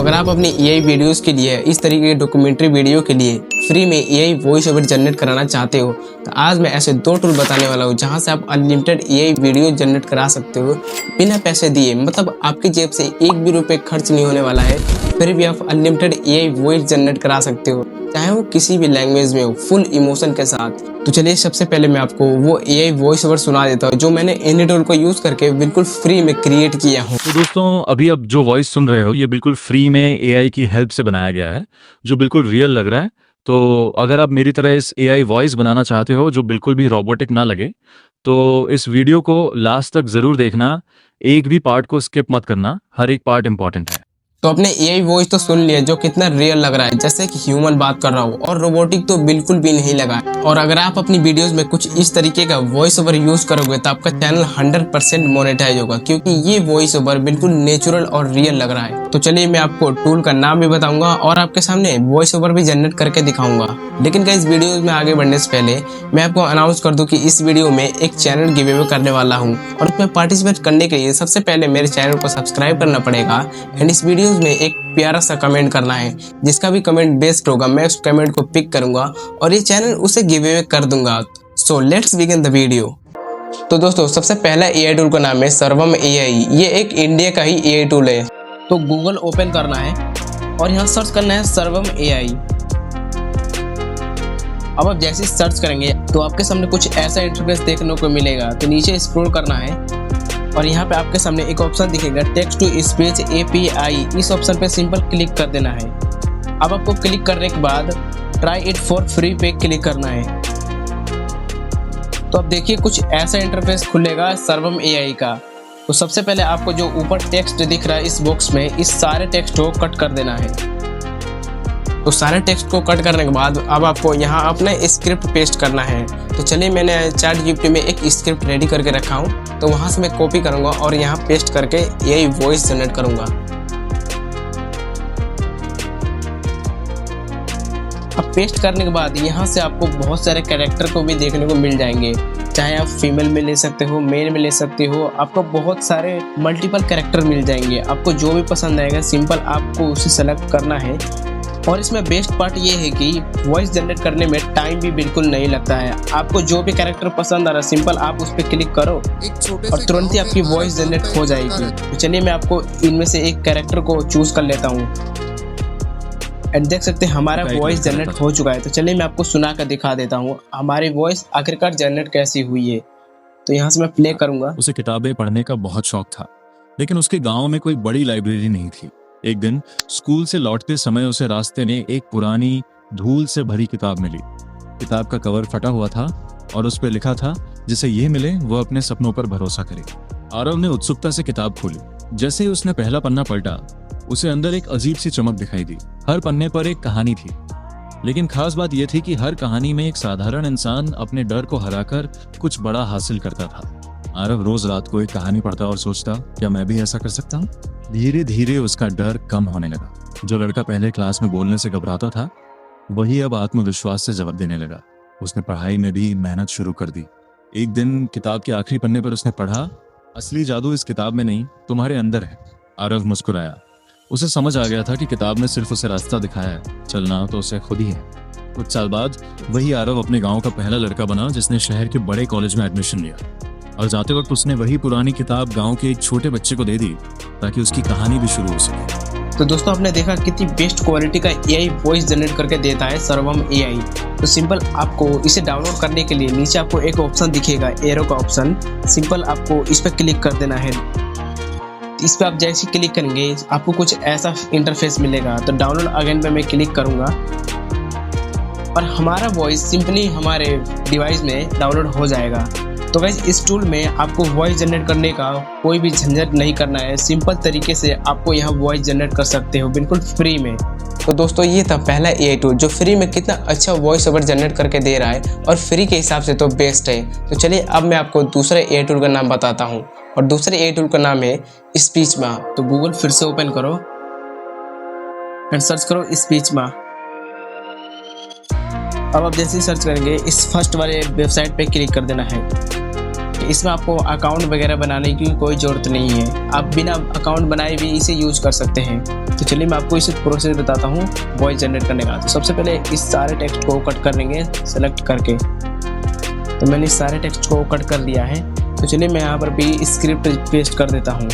अगर आप अपनी एआई वीडियोस के लिए इस तरीके के डॉक्यूमेंट्री वीडियो के लिए फ्री में एआई वॉइस ओवर जनरेट कराना चाहते हो तो आज मैं ऐसे 2 टूल बताने वाला हूँ जहाँ से आप अनलिमिटेड एआई वीडियो जनरेट करा सकते हो बिना पैसे दिए। मतलब आपकी जेब से एक भी रुपये खर्च नहीं होने वाला है, फिर भी आप अनलिमिटेड एआई वॉइस जनरेट करा सकते हो, चाहे वो किसी भी लैंग्वेज में हो, फुल इमोशन के साथ। तो चलिए सबसे पहले मैं आपको वो एआई वॉइस ओवर सुना देता हूँ जो मैंने एनी टूल को यूज करके बिल्कुल फ्री में क्रिएट किया हूँ। तो दोस्तों अभी अब जो वॉइस सुन रहे हो ये बिल्कुल फ्री में एआई की हेल्प से बनाया गया है जो बिल्कुल रियल लग रहा है। तो अगर आप मेरी तरह इस एआई वॉइस बनाना चाहते हो जो बिल्कुल भी रोबोटिक ना लगे तो इस वीडियो को लास्ट तक ज़रूर देखना, एक भी पार्ट को स्किप मत करना, हर एक पार्ट इंपॉर्टेंट है। तो अपने एआई वॉइस तो सुन लिया जो कितना रियल लग रहा है, जैसे कि ह्यूमन बात कर रहा हो, और रोबोटिक तो बिल्कुल भी नहीं लगा। और अगर आप अपनी वीडियोस में कुछ इस तरीके का वॉइस ओवर यूज करोगे तो आपका चैनल 100% मोनेटाइज होगा, क्योंकि ये वॉइस ओवर बिल्कुल नेचुरल और रियल लग रहा है। तो चलिए मैं आपको टूल का नाम भी बताऊंगा और आपके सामने वॉइस ओवर भी जनरेट करके दिखाऊंगा। लेकिन गाइस वीडियो में आगे बढ़ने से पहले मैं आपको अनाउंस कर दूं कि इस वीडियो में एक चैनल गिव अवे करने वाला हूं और उसमें पार्टिसिपेट करने के लिए सबसे पहले मेरे चैनल को सब्सक्राइब करना पड़ेगा एंड इस वीडियो में एक प्यारा सा कमेंट करना है। जिसका भी कमेंट बेस्ट होगा मैं उस कमेंट को पिक करूंगा और ये चैनल उसे गिव अवे कर दूंगा। So let's begin the video. तो दोस्तों सबसे पहला एआई टूल का नाम है सर्वम एआई। ये एक इंडिया का ही एआई टूल है। तो गूगल ओपन करना है और यहाँ सर्च करना है सर्वम एआई। अब आप जैसे सर्च करेंगे तो आपके सामने कुछ ऐसा इंटरफेस देखने को मिलेगा। तो नीचे स्क्रॉल करना है और यहाँ पे आपके सामने एक ऑप्शन दिखेगा टेक्स्ट टू स्पीच एपीआई। इस ऑप्शन पे सिंपल क्लिक कर देना है। अब आपको क्लिक करने के बाद ट्राई इट फॉर फ्री पे क्लिक करना है। तो अब देखिए कुछ ऐसा इंटरफेस खुलेगा सर्वम एआई का। तो सबसे पहले आपको जो ऊपर टेक्स्ट दिख रहा है इस बॉक्स में, इस सारे टेक्स्ट को कट कर देना है। तो सारे टेक्स्ट को कट करने के बाद अब आपको यहाँ अपना स्क्रिप्ट पेस्ट करना है। तो चलिए मैंने चैट जीपीटी में एक स्क्रिप्ट रेडी करके रखा हूँ, तो वहाँ से मैं कॉपी करूँगा और यहाँ पेस्ट करके एआई वॉइस जनरेट करूँगा। अब पेस्ट करने के बाद यहाँ से आपको बहुत सारे कैरेक्टर को भी देखने को मिल जाएंगे, चाहे आप फीमेल में ले सकते हो, मेल में ले सकते हो, आपको बहुत सारे मल्टीपल कैरेक्टर मिल जाएंगे। आपको जो भी पसंद आएगा सिंपल आपको उसे सेलेक्ट करना है। और इसमें बेस्ट पार्ट ये है कि वॉइस जनरेट करने में टाइम भी बिल्कुल नहीं लगता है। आपको जो भी कैरेक्टर पसंद आ रहा है सिंपल आप उस पर क्लिक करो और तुरंत ही आपकी वॉइस जनरेट हो जाएगी। तो चलिए मैं आपको इनमें से एक कैरेक्टर को चूज कर लेता हूँ एंड देख सकते हैं हमारा वॉइस जनरेट हो चुका है। तो चलिए मैं आपको सुना कर दिखा देता हूँ हमारी वॉइस आखिरकार जनरेट कैसी हुई है। तो यहाँ से मैं प्ले करूँगा। उसे किताबें पढ़ने का बहुत शौक था, लेकिन उसके गाँव में कोई बड़ी लाइब्रेरी नहीं थी। एक दिन स्कूल से लौटते समय उसे रास्ते में एक पुरानी धूल से भरी किताब मिली। किताब का कवर फटा हुआ था और उस पर लिखा था जिसे ये मिले वो अपने सपनों पर भरोसा करे। आरव ने उत्सुकता से किताब खोली। जैसे ही उसने पहला पन्ना पलटा उसे अंदर एक अजीब सी चमक दिखाई दी। हर पन्ने पर एक कहानी थी, लेकिन खास बात यह थी कि हर कहानी में एक साधारण इंसान अपने डर को हराकर कुछ बड़ा हासिल करता था। आरव रोज रात को एक कहानी पढ़ता और सोचता क्या मैं भी ऐसा कर सकता हूँ। धीरे धीरे उसका डर कम होने लगा। जो लड़का पहले क्लास में बोलने से घबराता था वही अब आत्मविश्वास से जवाब देने लगा। उसने पढ़ाई में भी मेहनत शुरू कर दी। एक दिन किताब के आखिरी पन्ने पर उसने पढ़ा, असली जादू इस किताब में नहीं तुम्हारे अंदर है। आरव मुस्कुराया। उसे समझ आ गया था कि किताब ने सिर्फ उसे रास्ता दिखाया है, चलना तो उसे खुद ही है। कुछ साल बाद वही आरव अपने गाँव का पहला लड़का बना जिसने शहर के बड़े कॉलेज में एडमिशन लिया और जाते वक्त उसने वही पुरानी किताब गांव के एक छोटे बच्चे को दे दी ताकि उसकी कहानी भी शुरू हो सके। तो दोस्तों आपने देखा कितनी बेस्ट क्वालिटी का एआई वॉइस जनरेट करके देता है सर्वम एआई। तो सिंपल आपको इसे डाउनलोड करने के लिए नीचे आपको एक ऑप्शन दिखेगा, एरो का ऑप्शन। सिंपल आपको इस पर क्लिक कर देना है। इस पर आप जैसे क्लिक करेंगे आपको कुछ ऐसा इंटरफेस मिलेगा। तो डाउनलोड अगेन पे मैं क्लिक करूँगा और हमारा वॉइस सिंपली हमारे डिवाइस में डाउनलोड हो जाएगा। तो गाइस इस टूल में आपको वॉइस जनरेट करने का कोई भी झंझट नहीं करना है। सिंपल तरीके से आपको यहाँ वॉइस जनरेट कर सकते हो बिल्कुल फ्री में। तो दोस्तों ये था पहला एआई टूल जो फ्री में कितना अच्छा वॉइस ओवर जनरेट करके दे रहा है और फ्री के हिसाब से तो बेस्ट है। तो चलिए अब मैं आपको दूसरे एआई टूल का नाम बताता हूँ और दूसरे एआई टूल का नाम है स्पीच मा। तो गूगल फिर से ओपन करो एंड सर्च करो स्पीच मा। अब आप जैसे ही सर्च करेंगे इस फर्स्ट वाले वेबसाइट पे क्लिक कर देना है। इसमें आपको अकाउंट वगैरह बनाने की कोई ज़रूरत नहीं है, आप बिना अकाउंट बनाए भी इसे यूज कर सकते हैं। तो चलिए मैं आपको इसे प्रोसेस बताता हूँ वॉइस जनरेट करने का। तो सबसे पहले इस सारे टेक्स्ट को कट कर लेंगे सेलेक्ट करके। तो मैंने इस सारे टेक्स्ट को कट कर दिया है। तो चलिए मैं यहाँ पर भी स्क्रिप्ट पेस्ट कर देता हूँ।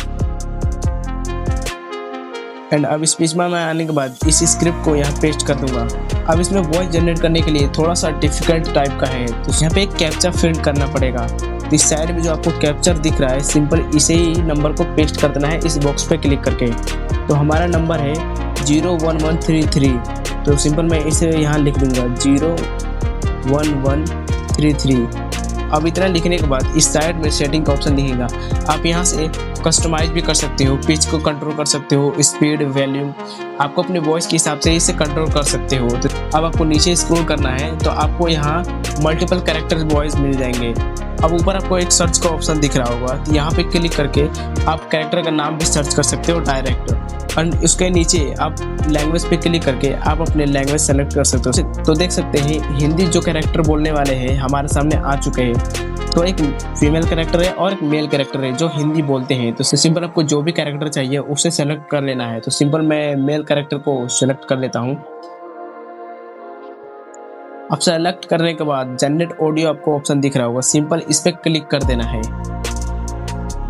एंड अब इस पेज में आने के बाद इस स्क्रिप्ट को यहाँ पेस्ट कर दूंगा। अब इसमें वॉइस जनरेट करने के लिए थोड़ा सा डिफिकल्ट टाइप का है, तो यहाँ पे एक कैप्चा फिल करना पड़ेगा। तो इस साइड में जो आपको कैप्चर दिख रहा है, सिंपल इसे ही नंबर को पेस्ट कर देना है इस बॉक्स पे क्लिक करके। तो हमारा नंबर है 01133। तो सिंपल मैं इसे यहाँ लिख दूंगा 01133। अब इतना लिखने के बाद इस साइड में सेटिंग का ऑप्शन दिखेगा। आप यहाँ से कस्टमाइज भी कर सकते हो, पिच को कंट्रोल कर सकते हो, स्पीड, वॉल्यूम, आपको अपने वॉइस के हिसाब से इसे कंट्रोल कर सकते हो। तो अब आपको नीचे स्क्रॉल करना है तो आपको यहाँ मल्टीपल कैरेक्टर वॉइस मिल जाएंगे। अब ऊपर आपको एक सर्च का ऑप्शन दिख रहा होगा, तो यहाँ पे क्लिक करके आप कैरेक्टर का नाम भी सर्च कर सकते हो डायरेक्ट। एंड उसके नीचे आप लैंग्वेज पे क्लिक करके आप अपने लैंग्वेज सेलेक्ट कर सकते हो। तो देख सकते हैं हिंदी जो कैरेक्टर बोलने वाले हैं हमारे सामने आ चुके हैं। तो एक फीमेल कैरेक्टर है और एक मेल कैरेक्टर है जो हिंदी बोलते हैं। तो सिंपल आपको जो भी कैरेक्टर चाहिए उसे सेलेक्ट कर लेना है। तो सिंपल मैं मेल कैरेक्टर को सेलेक्ट कर लेता हूँ। अब सेलेक्ट करने के बाद जनरेट ऑडियो आपको ऑप्शन दिख रहा होगा, सिंपल इस पर क्लिक कर देना है।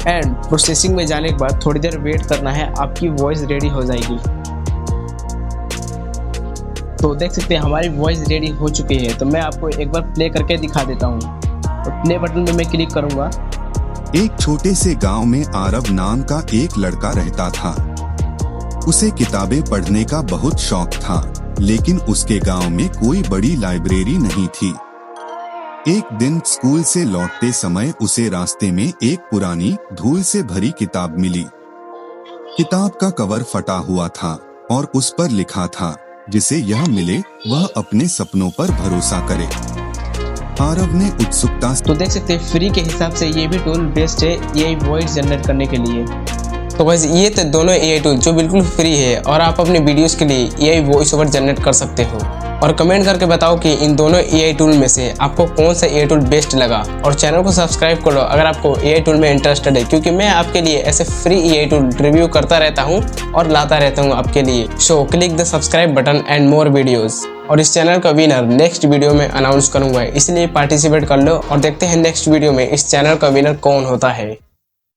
एंड प्रोसेसिंग में जाने के बाद थोड़ी देर वेट करना है, आपकी वॉइस रेडी हो जाएगी। तो देख सकते हैं हमारी वॉइस रेडी हो चुकी है। तो मैं आपको एक बार प्ले करके दिखा देता हूँ। तो प्ले बटन पे मैं क्लिक करूंगा। एक छोटे से गांव में आरव नाम का एक लड़का रहता था। उसे किताबें पढ़ने का बहुत शौक था, लेकिन उसके गांव में कोई बड़ी लाइब्रेरी नहीं थी। एक दिन स्कूल से लौटते समय उसे रास्ते में एक पुरानी धूल से भरी किताब मिली। किताब का कवर फटा हुआ था और उस पर लिखा था, जिसे यह मिले वह अपने सपनों पर भरोसा करे। आरव ने उत्सुकता तो देख सकते हैं फ्री के हिसाब से ये भी टूल बेस्ट है एआई वॉइस जनरेट करने के लिए। तो बस ये तो दोनों एआई टूल जो बिल्कुल फ्री है और आप अपने वीडियोस के लिए एआई वॉइस ओवर जनरेट कर सकते हो। और कमेंट करके बताओ कि इन दोनों एआई टूल में से आपको कौन सा एआई टूल बेस्ट लगा। और चैनल को सब्सक्राइब कर लो अगर आपको एआई टूल में इंटरेस्टेड है, क्योंकि मैं आपके लिए ऐसे फ्री एआई टूल रिव्यू करता रहता हूँ और लाता रहता हूँ आपके लिए। So click the subscribe button and more videos. और इस चैनल का विनर नेक्स्ट वीडियो में अनाउंस करूंगा, इसलिए पार्टिसिपेट कर लो और देखते हैं नेक्स्ट वीडियो में इस चैनल का विनर कौन होता है।